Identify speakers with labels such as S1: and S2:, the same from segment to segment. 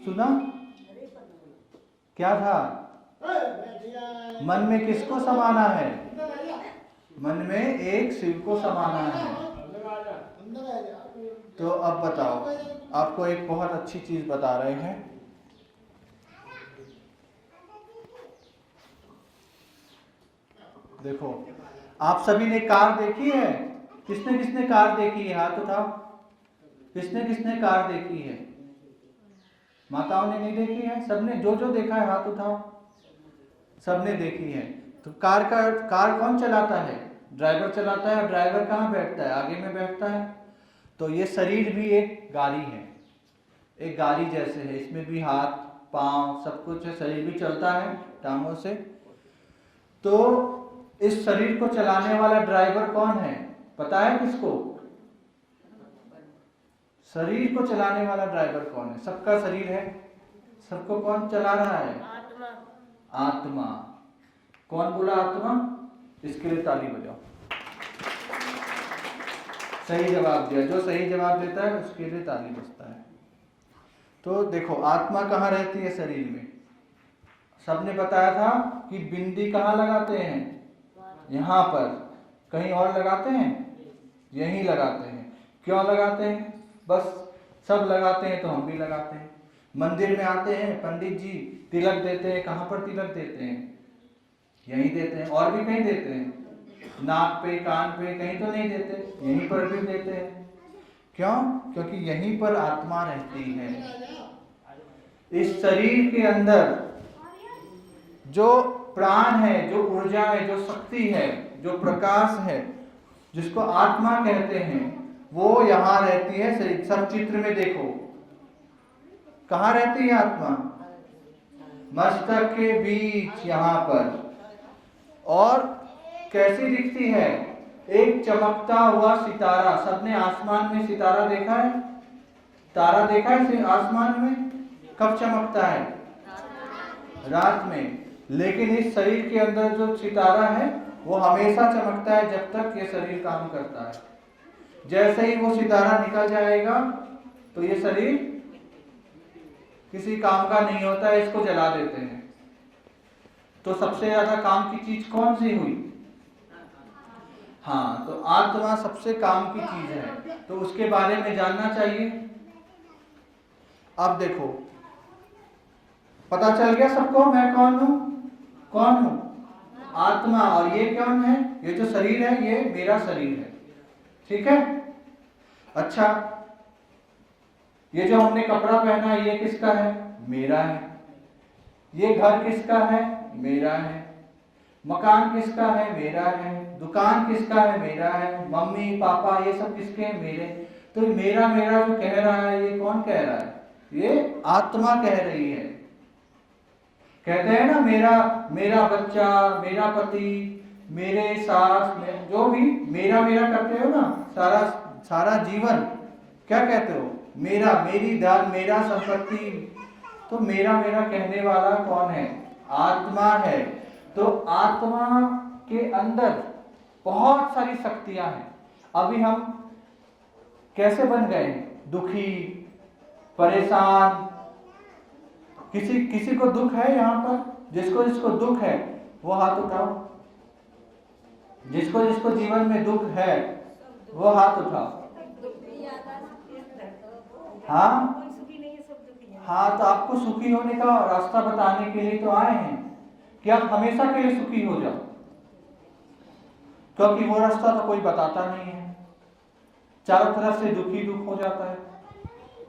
S1: सुना? क्या था? मन में किसको समाना है? मन में एक शिव को समाना है। तो अब बताओ, आपको एक बहुत अच्छी चीज बता रहे हैं। देखो, आप सभी ने कार देखी है? किसने किसने कार देखी है? हाथ उठाओ। किसने किसने कार देखी है? माताओं ने नहीं देखी है? सबने? जो जो देखा है हाथ उठाओ। सबने देखी है। तो कार कौन चलाता है? ड्राइवर चलाता है। और ड्राइवर कहाँ बैठता है? आगे में बैठता है। तो ये शरीर भी एक गाड़ी है, एक गाड़ी जैसे है। इसमें भी हाथ पांव सब कुछ है, शरीर भी चलता है टांगों से। तो इस शरीर को चलाने वाला ड्राइवर कौन है? पता है किसको? शरीर को चलाने वाला ड्राइवर कौन है? सबका शरीर है, सबको कौन चला रहा है? आत्मा। आत्मा। कौन बोला आत्मा? इसके लिए ताली बजाओ। सही जवाब दिया। जो सही जवाब देता है उसके लिए ताली बजता है। तो देखो, आत्मा कहाँ रहती है शरीर में? सबने बताया था कि बिंदी कहाँ लगाते हैं? यहाँ पर। कहीं और लगाते हैं? यहीं लगाते हैं। क्यों लगाते हैं? बस सब लगाते हैं तो हम भी लगाते हैं। मंदिर में आते हैं, पंडित जी तिलक देते हैं। कहाँ पर तिलक देते हैं? यहीं देते हैं। और भी कहीं देते हैं? नाक पे, कान पे, कहीं तो नहीं देते, यहीं पर भी देते हैं। क्यों? क्योंकि यहीं पर आत्मा रहती है। इस शरीर के अंदर जो प्राण है, जो ऊर्जा है, जो शक्ति है, जो प्रकाश है, जिसको आत्मा कहते हैं, वो यहाँ रहती है शरीर। सब चित्र में देखो, कहाँ रहती है आत्मा? मस्तक के बीच, यहाँ पर। और कैसी दिखती है? एक चमकता हुआ सितारा। सबने आसमान में सितारा देखा है? तारा देखा है आसमान में? कब चमकता है? रात में। लेकिन इस शरीर के अंदर जो सितारा है वो हमेशा चमकता है जब तक ये शरीर काम करता है। जैसे ही वो सितारा निकल जाएगा तो ये शरीर किसी काम का नहीं होता है, इसको जला देते हैं। तो सबसे ज्यादा काम की चीज कौन सी हुई? हाँ, तो आत्मा सबसे काम की चीज है, तो उसके बारे में जानना चाहिए। अब देखो, पता चल गया सबको मैं कौन हूं? कौन हूं? आत्मा। और ये कौन है? ये जो शरीर है ये मेरा शरीर है। ठीक है? अच्छा, ये जो हमने कपड़ा पहना है ये किसका है? मेरा है। ये घर किसका है? मेरा है। मकान किसका है? मेरा है। दुकान किसका है? मेरा है। मम्मी पापा ये सब किसके हैं? मेरे। तो मेरा मेरा जो कह रहा है ये कौन कह रहा है? ये आत्मा कह रही है। कहते हैं ना, मेरा बच्चा, मेरा पति, मेरे सास, जो भी मेरा मेरा करते हो ना, सारा जीवन क्या कहते हो? मेरा, मेरी धन, मेरा संपत्ति। तो मेरा मेरा कहने वाला कौन है? आत्मा है। तो आत्मा के अंदर बहुत सारी शक्तियां हैं। अभी हम कैसे बन गए? दुखी, परेशान। किसी को दुख है यहाँ पर? जिसको दुख है वो हाथ उठाओ। जिसको जीवन में दुख है वो हाथ उठाओ। हाँ हाँ, तो आपको सुखी होने का रास्ता बताने के लिए तो आए हैं कि आप हमेशा के लिए सुखी हो जाओ, क्योंकि वो रास्ता तो कोई बताता नहीं है। चारों तरफ से दुखी दुख हो जाता है।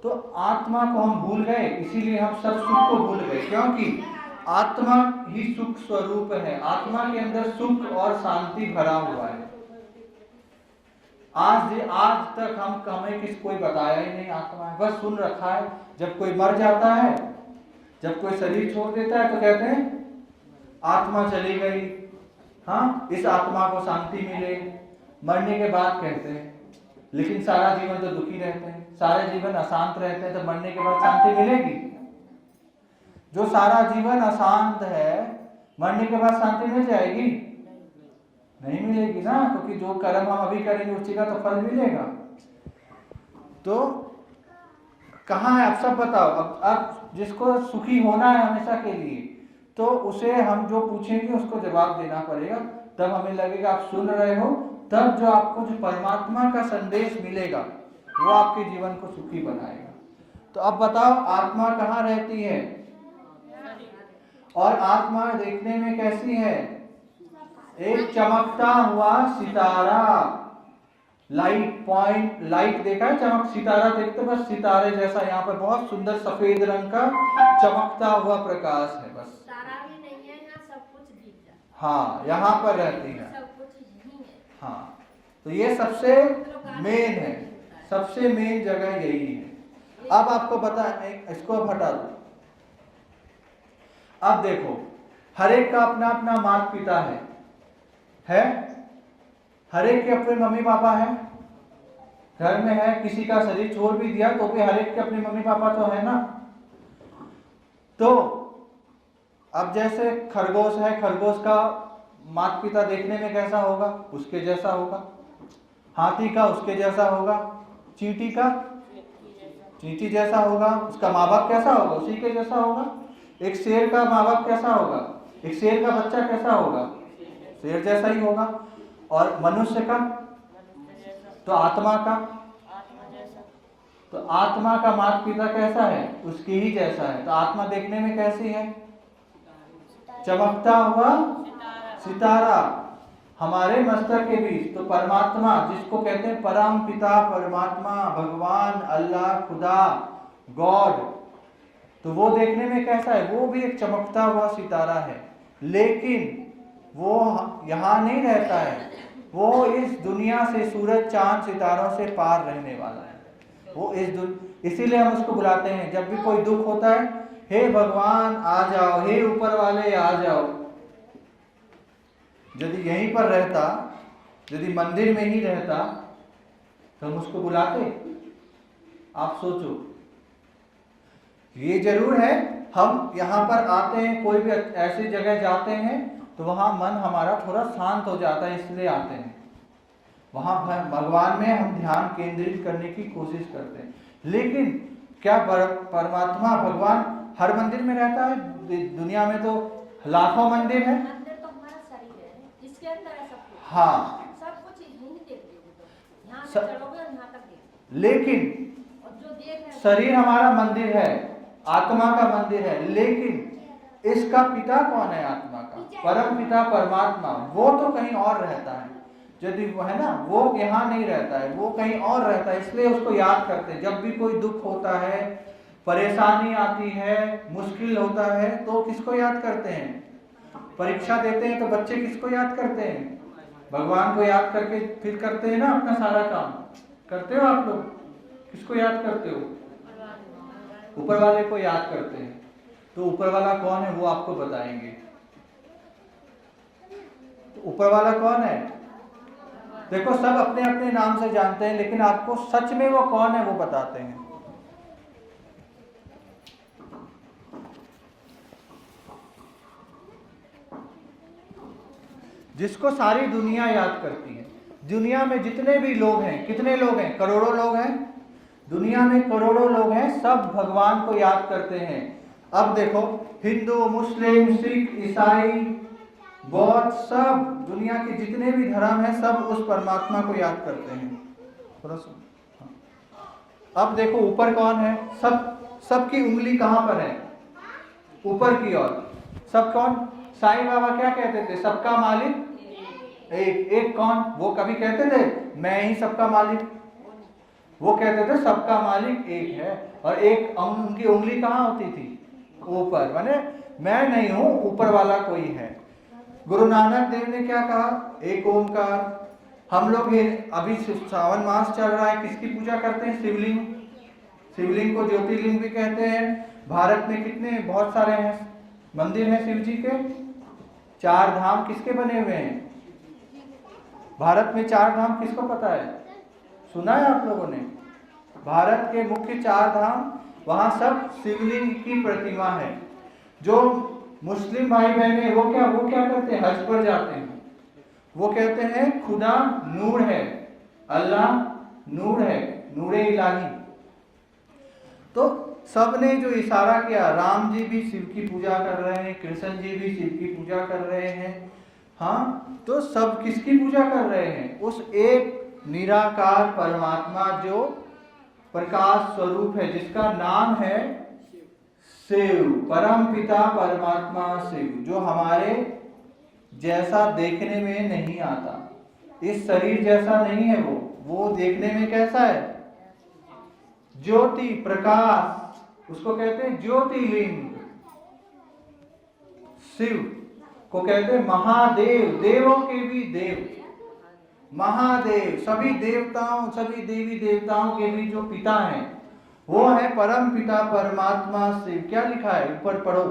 S1: तो आत्मा को हम भूल गए, इसीलिए हम सब सुख को भूल गए, क्योंकि आत्मा ही सुख स्वरूप है। आत्मा के अंदर सुख और शांति भरा हुआ है। आज तक हमें कोई बताया ही नहीं आत्मा है, बस सुन रखा है। जब कोई मर जाता है, जब कोई शरीर छोड़ देता है तो कहते हैं आत्मा चली गई। हाँ, इस आत्मा को शांति मिले। मरने के बाद कहते हैं, लेकिन सारा जीवन तो दुखी रहते हैं, सारे जीवन अशांत रहते हैं, तो मरने के बाद शांति मिलेगी? जो सारा जीवन अशांत है, मरने के बाद शांति मिल जाएगी? नहीं मिलेगी ना, क्योंकि जो कर्म हम अभी करेंगे उसी का तो फल मिलेगा। तो कहाँ है? आप सब बताओ। अब जिसको सुखी होना है हमेशा के लिए, तो उसे हम जो पूछेंगे उसको जवाब देना पड़ेगा। तब हमें लगेगा आप सुन रहे हो, तब जो आपको जो परमात्मा का संदेश मिलेगा वो आपके जीवन को सुखी बनाएगा। तो अब बताओ आत्मा कहाँ रहती है, और आत्मा देखने में कैसी है? एक चमकता हुआ सितारा, लाइट पॉइंट, लाइट देखा है, चमक सितारा देखते बस सितारे जैसा, यहाँ पर बहुत सुंदर सफेद रंग का चमकता हुआ प्रकाश है, बस
S2: तारा भी नहीं है, यहाँ सब कुछ दिख जाता है।
S1: हाँ, यहाँ पर रहती है,
S2: सब कुछ यही है।
S1: हाँ, तो ये सबसे मेन है, सबसे मेन जगह यही है। अब आपको बता, इसको अब हटा दो। अब देखो हर एक का अपना अपना माता पिता है, हर एक के अपने मम्मी पापा है, घर में है, किसी का शरीर छोड़ भी दिया तो भी हर एक के अपने मम्मी पापा तो है ना। तो अब जैसे खरगोश है, खरगोश का माता पिता देखने में कैसा होगा? उसके जैसा होगा। हाथी का उसके जैसा होगा। चींटी का चींटी जैसा होगा। उसका माँ बाप कैसा होगा? उसी के जैसा होगा। एक शेर का माँ बाप कैसा होगा? एक शेर का बच्चा कैसा होगा? शेर जैसा ही होगा। और मनुष्य का, तो आत्मा का, तो आत्मा का माता पिता कैसा है? उसकी ही जैसा है। तो आत्मा देखने में कैसी है? चमकता हुआ सितारा हमारे मस्तक के बीच। तो परमात्मा जिसको कहते हैं परम पिता, परमात्मा, भगवान, अल्लाह, खुदा, गॉड, तो वो देखने में कैसा है? वो भी एक चमकता हुआ सितारा है, लेकिन वो यहाँ नहीं रहता है, वो इस दुनिया से, सूरज चांद सितारों से पार रहने वाला है। वो इसीलिए हम उसको बुलाते हैं, जब भी कोई दुख होता है, हे भगवान आ जाओ, हे ऊपर वाले आ जाओ। यदि यहीं पर रहता, यदि मंदिर में ही रहता, तो हम उसको बुलाते? आप सोचो। ये जरूर है, हम यहाँ पर आते हैं, कोई भी ऐसी जगह जाते हैं तो वहाँ मन हमारा थोड़ा शांत हो जाता है, इसलिए आते हैं। वहाँ भगवान में हम ध्यान केंद्रित करने की कोशिश करते हैं। लेकिन क्या परमात्मा भगवान हर मंदिर में रहता है? दुनिया में तो लाखों मंदिर है।
S2: मंदिर तो हमारा शरीर है, इसके अंदर है सब कुछ।
S1: हाँ,
S2: सब कुछ यहीं देख लीजिए, यहाँ से चलोगे और यहाँ तक देख।
S1: लेकिन
S2: और जो देख रहे हैं, शरीर
S1: हमारा मंदिर है, आत्मा का मंदिर है, लेकिन इसका पिता कौन है? आत्मा का परम पिता परमात्मा, वो तो कहीं और रहता है। यदि वो है ना, वो यहाँ नहीं रहता है, वो कहीं और रहता है, इसलिए उसको याद करते हैं। जब भी कोई दुख होता है, परेशानी आती है, मुश्किल होता है, तो किसको याद करते हैं? परीक्षा देते हैं तो बच्चे किसको याद करते हैं? भगवान को याद करके फिर करते हैं ना अपना सारा काम। करते हो आप लोग? किसको याद करते हो? ऊपर वाले को याद करते हैं। तो ऊपर वाला कौन है वो आपको बताएंगे। तो ऊपर वाला कौन है? देखो, सब अपने अपने नाम से जानते हैं, लेकिन आपको सच में वो कौन है वो बताते हैं। जिसको सारी दुनिया याद करती है। दुनिया में जितने भी लोग हैं, कितने लोग हैं? करोड़ों लोग हैं। दुनिया में करोड़ों लोग हैं, सब भगवान को याद करते हैं। अब देखो, हिंदू, मुस्लिम, सिख, ईसाई, बौद्ध, सब दुनिया के जितने भी धर्म हैं, सब उस परमात्मा को याद करते हैं। थोड़ा सा अब देखो ऊपर कौन है? सबकी उंगली कहां पर है? ऊपर की ओर। सब कौन? साईं बाबा क्या कहते थे? सबका मालिक एक कौन? वो कभी कहते थे मैं ही सबका मालिक? वो कहते थे सबका मालिक एक है। और एक उनकी उंगली कहाँ होती थी? ऊपर, माने मैं नहीं हूं, ऊपर वाला कोई है। गुरु नानक देव ने क्या कहा? एक ओमकार। हम लोग ये अभी सावन मास चल रहा है, किसकी पूजा करते हैं? शिवलिंग। शिवलिंग को ज्योतिर्लिंग भी कहते हैं। भारत में कितने, बहुत सारे हैं मंदिर हैं शिव जी के। 4 धाम किसके बने हुए हैं? भारत में 4 धाम किसको पता है? सुना है आप लोगों ने? भारत के मुख्य 4 धाम, वहां सब शिवलिंग की प्रतिमा है। जो मुस्लिम भाई बहने वो क्या करते हैं? हज पर जाते हैं। वो कहते हैं खुदा नूर है, अल्लाह नूर है, नूरे इलाही। तो सबने जो इशारा किया, राम जी भी शिव की पूजा कर रहे हैं, कृष्ण जी भी शिव की पूजा कर रहे हैं। हाँ, तो सब किसकी पूजा कर रहे हैं? उस एक निराकार परमात्मा जो प्रकाश स्वरूप है, जिसका नाम है शिव, परम पिता परमात्मा शिव, जो हमारे जैसा देखने में नहीं आता, इस शरीर जैसा नहीं है। वो देखने में कैसा है? ज्योति प्रकाश, उसको कहते हैं ज्योतिर्लिंग। शिव को कहते हैं महादेव, देवों के भी देव, महादेव। सभी देवताओं, सभी देवी देवताओं के भी जो पिता हैं वो है परम पिता परमात्मा शिव। क्या लिखा है ऊपर? पढ़ो,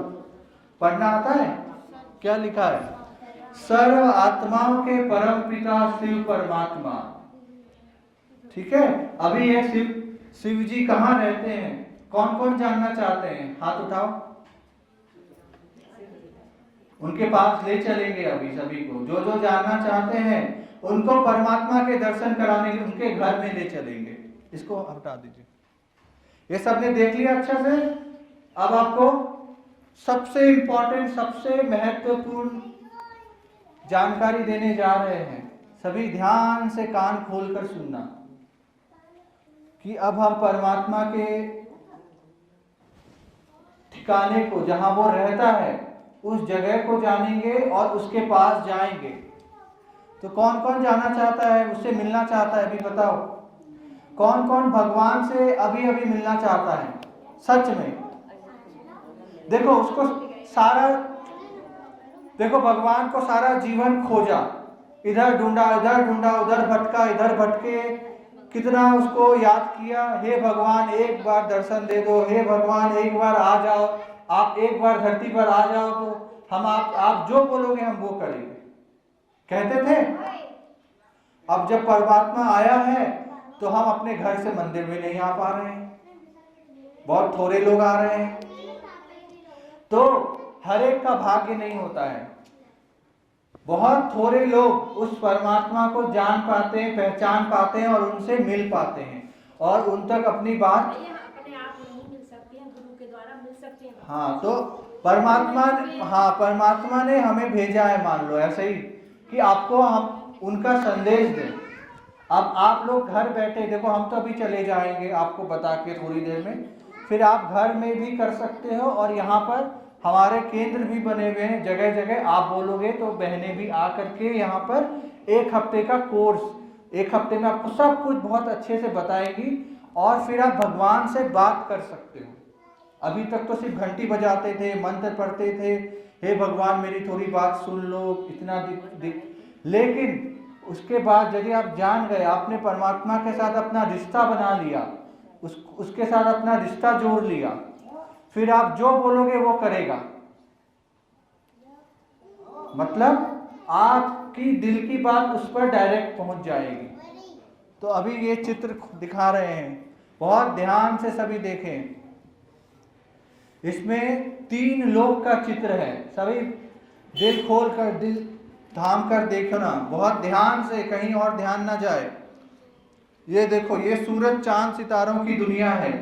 S1: पढ़ना आता है? क्या लिखा है? सर्व आत्माओं के परम पिता शिव परमात्मा। ठीक है, अभी ये शिव जी कहाँ रहते हैं? कौन कौन जानना चाहते हैं? हाथ उठाओ, उनके पास ले चलेंगे अभी सभी को। जो जो जानना चाहते हैं उनको परमात्मा के दर्शन कराने उनके घर में ले चलेंगे। इसको हटा दीजिए। ये सबने देख लिया अच्छा से। अब आपको सबसे इंपॉर्टेंट, सबसे महत्वपूर्ण जानकारी देने जा रहे हैं। सभी ध्यान से कान खोलकर सुनना कि अब हम परमात्मा के ठिकाने को, जहां वो रहता है, उस जगह को जानेंगे और उसके पास जाएंगे। तो कौन कौन जाना चाहता है, उससे मिलना चाहता है? अभी बताओ, कौन कौन भगवान से अभी अभी मिलना चाहता है सच में? देखो उसको सारा, देखो भगवान को सारा जीवन खोजा, इधर ढूंढा, इधर ढूंढा, उधर भटका, इधर भटके, कितना उसको याद किया। हे भगवान एक बार दर्शन दे दो, हे भगवान एक बार आ जाओ, आप एक बार धरती पर आ जाओ तो हम आप जो बोलोगे हम वो करेंगे, कहते थे। अब जब परमात्मा आया है तो हम अपने घर से मंदिर में नहीं आ पा रहे हैं, बहुत थोड़े लोग आ रहे हैं। तो हर एक का भाग्य नहीं होता है, बहुत थोड़े लोग उस परमात्मा को जान पाते हैं, पहचान पाते हैं और उनसे मिल पाते हैं और उन तक अपनी बात
S2: अपने आप नहीं मिल सकते हैं, गुरु के द्वारा मिल सकते हैं।
S1: हाँ, तो परमात्मा ने हमें भेजा है, मान लो ऐसे ही कि आपको हम उनका संदेश दें। अब आप लोग घर बैठे, देखो हम तो अभी चले जाएंगे आपको बता के थोड़ी देर में, फिर आप घर में भी कर सकते हो और यहाँ पर हमारे केंद्र भी बने हुए हैं जगह जगह। आप बोलोगे तो बहनें भी आ करके यहाँ पर एक हफ्ते का कोर्स, एक हफ्ते में आपको सब कुछ बहुत अच्छे से बताएगी और फिर आप भगवान से बात कर सकते हो। अभी तक तो सिर्फ घंटी बजाते थे, मंत्र पढ़ते थे, हे भगवान मेरी थोड़ी बात सुन लो, इतना लेकिन उसके बाद यदि आप जान गए, आपने परमात्मा के साथ अपना रिश्ता बना लिया, उसके साथ अपना रिश्ता जोड़ लिया, फिर आप जो बोलोगे वो करेगा। मतलब आपकी दिल की बात उस पर डायरेक्ट पहुंच जाएगी। तो अभी ये चित्र दिखा रहे हैं, बहुत ध्यान से सभी देखें। इसमें 3 लोक का चित्र है, सभी दिल खोल कर, दिल थाम कर देखना, बहुत ध्यान से, कहीं और ध्यान ना जाए। ये देखो, ये सूरज चांद सितारों की दुनिया है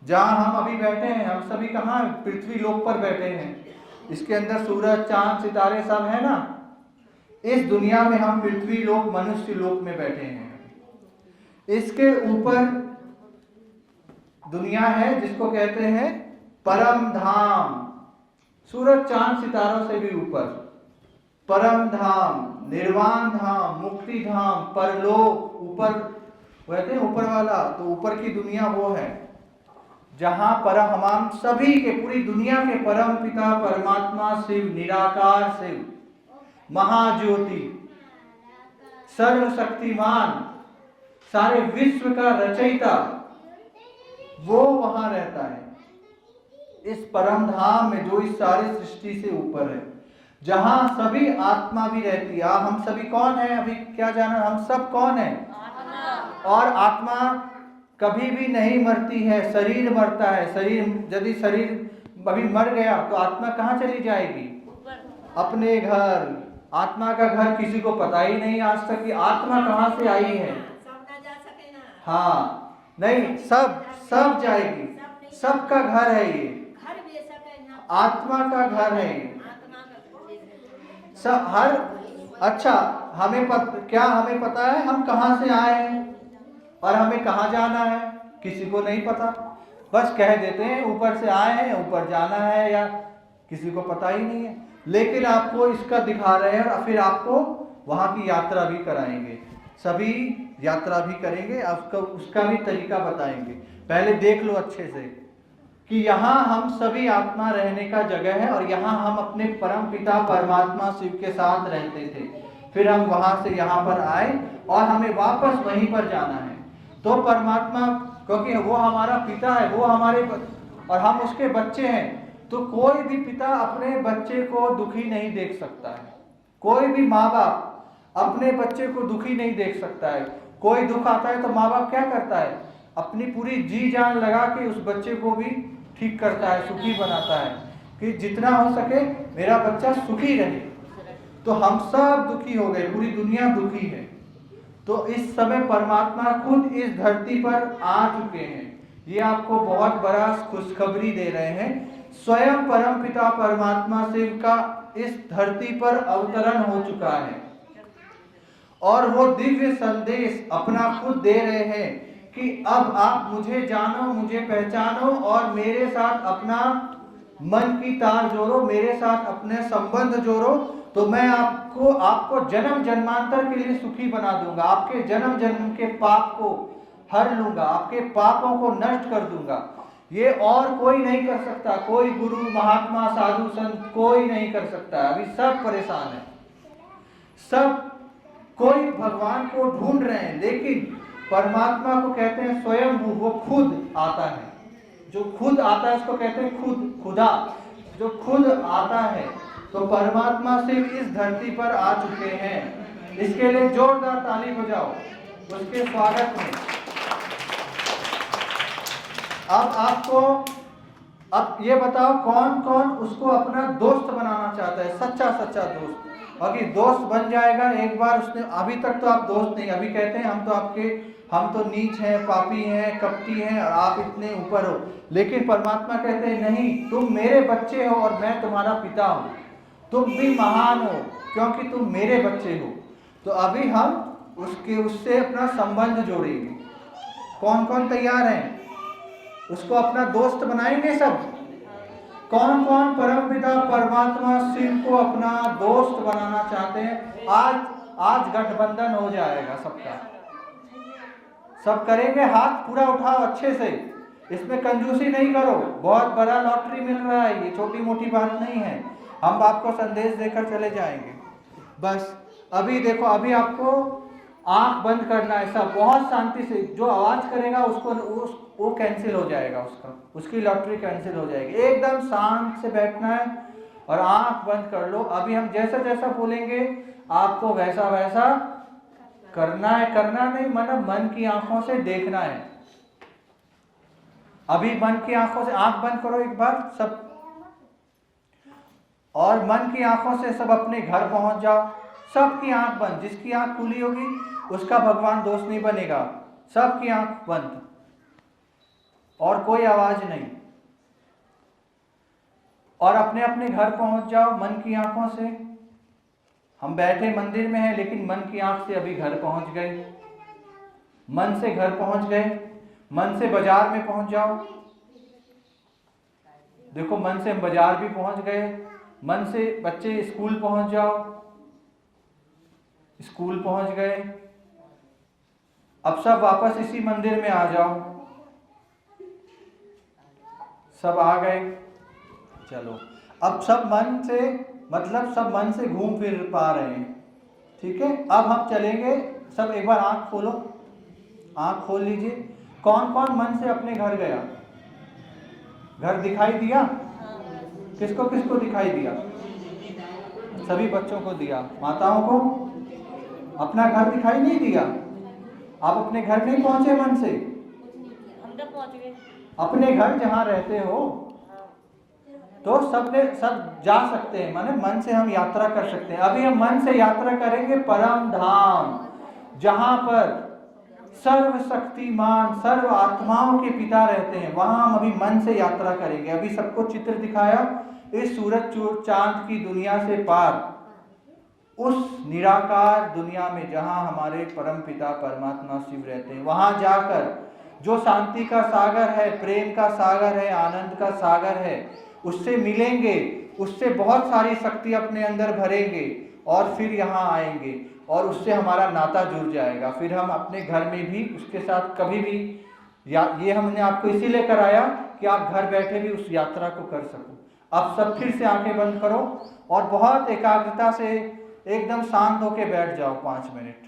S1: जहां हम अभी बैठे हैं। हम सभी कहाँ? पृथ्वी लोक पर बैठे हैं। इसके अंदर सूरज चांद सितारे सब है ना। इस दुनिया में हम पृथ्वी लोक, मनुष्य लोक में बैठे हैं। इसके ऊपर दुनिया है जिसको कहते हैं परम धाम, सूरज चांद सितारों से भी ऊपर परम धाम, निर्वाण धाम, मुक्ति धाम, परलोक, ऊपर कहते हैं ऊपर वाला, तो ऊपर की दुनिया वो है जहां परम, हम सभी के, पूरी दुनिया के परम पिता परमात्मा शिव, निराकार शिव, महाज्योति, सर्वशक्तिमान, सारे विश्व का रचयिता, वो वहां रहता है इस परम धाम में, जो इस सारे सृष्टि से ऊपर है, जहां सभी आत्मा भी रहती है। हम सभी कौन है? अभी क्या जाना? हम सब कौन है? और आत्मा कभी भी नहीं मरती है, शरीर मरता है। शरीर, यदि शरीर अभी मर गया तो आत्मा कहाँ चली जाएगी? अपने घर। आत्मा का घर किसी को पता ही नहीं आज तक कि आत्मा कहाँ से आई है। हाँ, नहीं, सब जाएगी, सबका घर है ये,
S2: घर बेशक है यहाँ
S1: आत्मा का घर है ये।
S2: आत्मा का
S1: सब हर अच्छा क्या हमें पता है हम कहाँ से आए हैं और हमें कहाँ जाना है? किसी को नहीं पता, बस कह देते हैं ऊपर से आए हैं, ऊपर जाना है, या किसी को पता ही नहीं है। लेकिन आपको इसका दिखा रहे हैं और फिर आपको वहाँ की यात्रा भी कराएंगे, सभी यात्रा भी करेंगे, आपको उसका भी तरीका बताएंगे। पहले देख लो अच्छे से कि यहाँ हम सभी आत्मा रहने का जगह है और यहाँ हम अपने परम पिता परमात्मा शिव के साथ रहते थे। फिर हम वहां से यहाँ पर आए और हमें वापस वहीं पर जाना है। तो परमात्मा, क्योंकि वो हमारा पिता है, वो हमारे और हम उसके बच्चे हैं, तो कोई भी पिता अपने बच्चे को दुखी नहीं देख सकता है। कोई भी माँ बाप अपने बच्चे को दुखी नहीं देख सकता है। कोई दुख आता है तो माँ बाप क्या करता है? अपनी पूरी जी जान लगा के उस बच्चे को भी ठीक करता है, सुखी बनाता है कि जितना हो सके मेरा बच्चा सुखी रहे। तो हम सब दुखी हो गए, पूरी दुनिया दुखी है। तो इस समय परमात्मा खुद इस धरती पर आ चुके हैं। ये आपको बहुत बड़ा खुशखबरी दे रहे हैं। स्वयं परम पिता परमात्मा शिव का इस धरती पर अवतरण हो चुका है और वो दिव्य संदेश अपना खुद दे रहे हैं कि अब आप मुझे जानो, मुझे पहचानो और मेरे साथ अपना मन की तार जोड़ो, मेरे साथ अपने संबंध जोड़ो, तो मैं आपको जन्म जन्मांतर के लिए सुखी बना दूंगा। आपके जन्म जन्म के पाप को हर लूंगा, आपके पापों को नष्ट कर दूंगा। ये और कोई नहीं कर सकता, कोई गुरु महात्मा साधु संत कोई नहीं कर सकता। अभी सब परेशान है, सब कोई भगवान को ढूंढ रहे हैं, लेकिन परमात्मा को कहते हैं स्वयं, वो खुद आता है। जो खुद आता है उसको कहते हैं खुद, खुदा, जो खुद आता है। तो परमात्मा सिर्फ इस धरती पर आ चुके हैं। इसके लिए जोरदार ताली बजाओ उसके स्वागत में। अब आपको अब ये बताओ कौन कौन उसको अपना दोस्त बनाना चाहता है, सच्चा सच्चा दोस्त। अगर दोस्त बन जाएगा एक बार उसने, अभी तक तो आप दोस्त नहीं, अभी कहते हैं हम तो नीच हैं, पापी हैं, कपटी हैं और आप इतने ऊपर हो। लेकिन परमात्मा कहते हैं नहीं, तुम मेरे बच्चे हो और मैं तुम्हारा पिता हूँ, तुम भी महान हो क्योंकि तुम मेरे बच्चे हो। तो अभी हम उससे अपना संबंध जोड़ेंगे। कौन कौन तैयार हैं? उसको अपना दोस्त बनाएंगे सब। कौन कौन परमपिता परमात्मा शिव को अपना दोस्त बनाना चाहते हैं? आज गठबंधन हो जाएगा सबका, सब करेंगे। हाथ पूरा उठाओ अच्छे से, इसमें कंजूसी नहीं करो। बहुत बड़ा लॉटरी मिल रहा है, ये छोटी मोटी बात नहीं है। हम आपको संदेश देकर चले जाएंगे। बस अभी देखो, अभी आपको आंख बंद करना है सब, बहुत शांति से। जो आवाज करेगा वो कैंसिल हो जाएगा, उसकी लॉटरी कैंसिल हो जाएगी। एकदम शांत से बैठना है और आंख बंद कर लो। अभी हम जैसा जैसा बोलेंगे आपको वैसा वैसा करना है। करना नहीं मतलब मन की आंखों से देखना है। अभी मन की आंखों से आंख बंद करो एक बार सब, और मन की आंखों से सब अपने घर पहुंच जाओ। सबकी आंख बंद, जिसकी आंख खुली होगी उसका भगवान दोस्त नहीं बनेगा। सबकी आंख बंद और कोई आवाज नहीं, और अपने अपने घर पहुंच जाओ मन की आंखों से। हम बैठे मंदिर में हैं लेकिन मन की आंख से अभी घर पहुंच गए, मन से घर पहुंच गए। मन से बाजार में पहुंच जाओ, देखो मन से हम बाजार भी पहुंच गए। मन से बच्चे स्कूल पहुंच जाओ, स्कूल पहुंच गए। अब सब वापस इसी मंदिर में आ जाओ, सब आ गए। चलो अब सब मन से, मतलब सब मन से घूम फिर पा रहे हैं, ठीक है। अब हम चलेंगे, सब एक बार आंख खोलो, आंख खोल लीजिए। कौन कौन मन से अपने घर गया? घर दिखाई दिया? किसको किसको दिखाई दिया? सभी बच्चों को दिया। माताओं को अपना घर दिखाई नहीं दिया? आप अपने घर नहीं पहुंचे मन से?
S2: हम तो पहुंच गए
S1: अपने घर जहां रहते हो, तो सब जा सकते हैं, माने मन से हम यात्रा कर सकते हैं। अभी हम मन से यात्रा करेंगे परम धाम, जहां पर सर्वशक्तिमान सर्व आत्माओं के पिता रहते हैं। वहां हम अभी मन से यात्रा करेंगे। अभी सबको चित्र दिखाया इस सूरज चांद की दुनिया से पार उस निराकार दुनिया में जहां हमारे परम पिता परमात्मा शिव रहते हैं। वहां जाकर जो शांति का सागर है, प्रेम का सागर है, आनंद का सागर है, उससे मिलेंगे, उससे बहुत सारी शक्ति अपने अंदर भरेंगे और फिर यहाँ आएंगे और उससे हमारा नाता जुड़ जाएगा। फिर हम अपने घर में भी उसके साथ कभी भी ये हमने आपको इसीलिए कराया कि आप घर बैठे भी उस यात्रा को कर सको। अब सब फिर से आंखें बंद करो और बहुत एकाग्रता से एकदम शांत होके बैठ जाओ 5 मिनट।